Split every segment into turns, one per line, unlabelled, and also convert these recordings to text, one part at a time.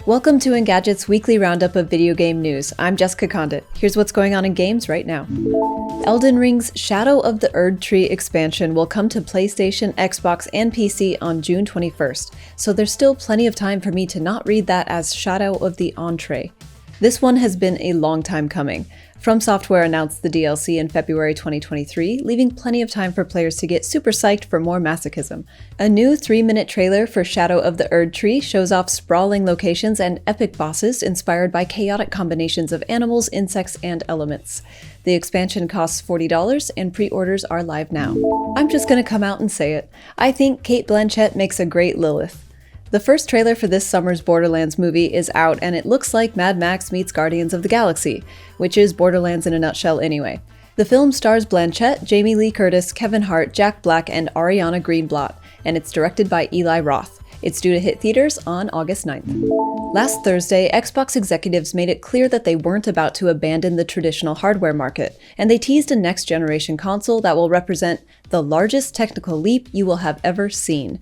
Welcome to Engadget's weekly roundup of video game news. I'm Jessica Condit. Here's what's going on in games right now. Elden Ring's Shadow of the Erdtree expansion will come to PlayStation, Xbox, and PC on June 21st, so there's still plenty of time for me to not read that as Shadow of the Entrée. This one has been a long time coming. From Software announced the DLC in February 2023, leaving plenty of time for players to get super psyched for more masochism. A new 3-minute trailer for Shadow of the Erdtree shows off sprawling locations and epic bosses inspired by chaotic combinations of animals, insects, and elements. The expansion costs $40 and pre-orders are live now. I'm just gonna come out and say it. I think Cate Blanchett makes a great Lilith. The first trailer for this summer's Borderlands movie is out, and it looks like Mad Max meets Guardians of the Galaxy, which is Borderlands in a nutshell anyway. The film stars Blanchett, Jamie Lee Curtis, Kevin Hart, Jack Black, and Ariana Greenblatt, and it's directed by Eli Roth. It's due to hit theaters on August 9th. Last Thursday, Xbox executives made it clear that they weren't about to abandon the traditional hardware market, and they teased a next-generation console that will represent the largest technical leap you will have ever seen.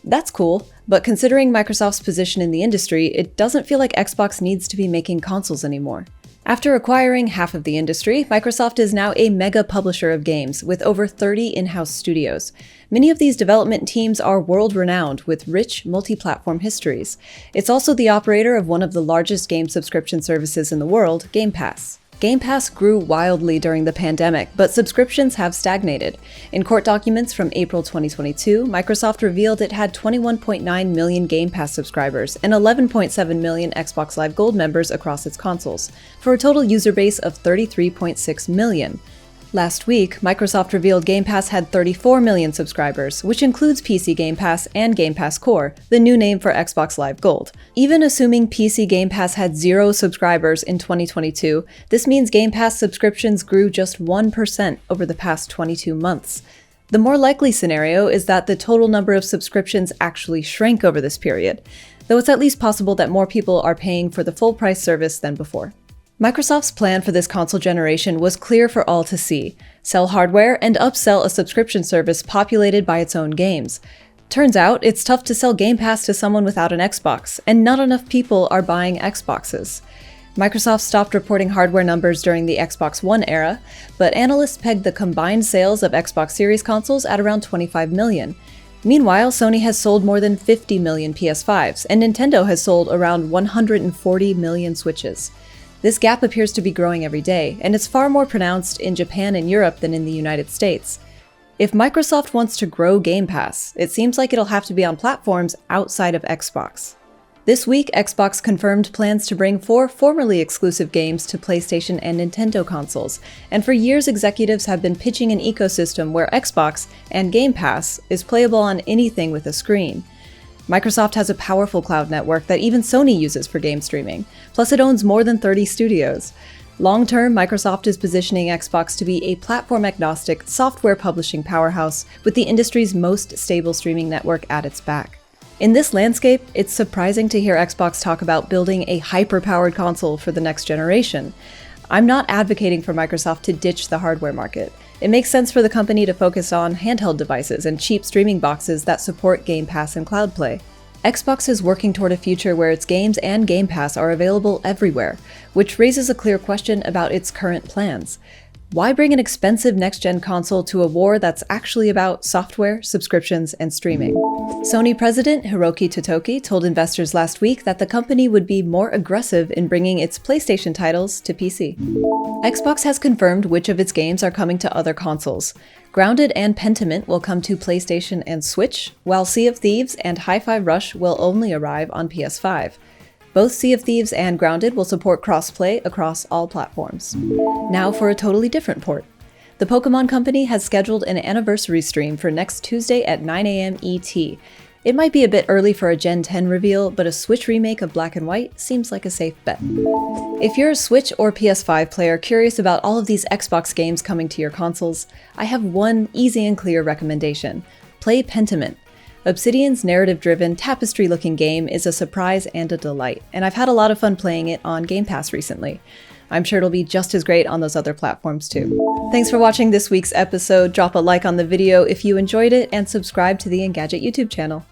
That's cool, but considering Microsoft's position in the industry, it doesn't feel like Xbox needs to be making consoles anymore. After acquiring half of the industry, Microsoft is now a mega publisher of games, with over 30 in-house studios. Many of these development teams are world-renowned, with rich, multi-platform histories. It's also the operator of one of the largest game subscription services in the world, Game Pass. Game Pass grew wildly during the pandemic, but subscriptions have stagnated. In court documents from April 2022, Microsoft revealed it had 21.9 million Game Pass subscribers and 11.7 million Xbox Live Gold members across its consoles, for a total user base of 33.6 million. Last week, Microsoft revealed Game Pass had 34 million subscribers, which includes PC Game Pass and Game Pass Core, the new name for Xbox Live Gold. Even assuming PC Game Pass had 0 subscribers in 2022, this means Game Pass subscriptions grew just 1% over the past 22 months. The more likely scenario is that the total number of subscriptions actually shrank over this period, though it's at least possible that more people are paying for the full-price service than before. Microsoft's plan for this console generation was clear for all to see: sell hardware and upsell a subscription service populated by its own games. Turns out, it's tough to sell Game Pass to someone without an Xbox, and not enough people are buying Xboxes. Microsoft stopped reporting hardware numbers during the Xbox One era, but analysts pegged the combined sales of Xbox Series consoles at around 25 million. Meanwhile, Sony has sold more than 50 million PS5s, and Nintendo has sold around 140 million Switches. This gap appears to be growing every day, and it's far more pronounced in Japan and Europe than in the United States. If Microsoft wants to grow Game Pass, it seems like it'll have to be on platforms outside of Xbox. This week, Xbox confirmed plans to bring 4 formerly exclusive games to PlayStation and Nintendo consoles, and for years executives have been pitching an ecosystem where Xbox and Game Pass is playable on anything with a screen. Microsoft has a powerful cloud network that even Sony uses for game streaming, plus it owns more than 30 studios. Long-term, Microsoft is positioning Xbox to be a platform-agnostic, software publishing powerhouse with the industry's most stable streaming network at its back. In this landscape, it's surprising to hear Xbox talk about building a hyper-powered console for the next generation. I'm not advocating for Microsoft to ditch the hardware market. It makes sense for the company to focus on handheld devices and cheap streaming boxes that support Game Pass and Cloud Play. Xbox is working toward a future where its games and Game Pass are available everywhere, which raises a clear question about its current plans. Why bring an expensive next-gen console to a war that's actually about software, subscriptions, and streaming? Sony president Hiroki Totoki told investors last week that the company would be more aggressive in bringing its PlayStation titles to PC. Xbox has confirmed which of its games are coming to other consoles. Grounded and Pentiment will come to PlayStation and Switch, while Sea of Thieves and Hi-Fi Rush will only arrive on PS5. Both Sea of Thieves and Grounded will support cross-play across all platforms. Now for a totally different port. The Pokémon Company has scheduled an anniversary stream for next Tuesday at 9 AM ET. It might be a bit early for a Gen 10 reveal, but a Switch remake of Black and White seems like a safe bet. If you're a Switch or PS5 player curious about all of these Xbox games coming to your consoles, I have one easy and clear recommendation: play Pentiment. Obsidian's narrative-driven, tapestry-looking game is a surprise and a delight, and I've had a lot of fun playing it on Game Pass recently. I'm sure it'll be just as great on those other platforms too. Thanks for watching this week's episode. Drop a like on the video if you enjoyed it, and subscribe to the Engadget YouTube channel.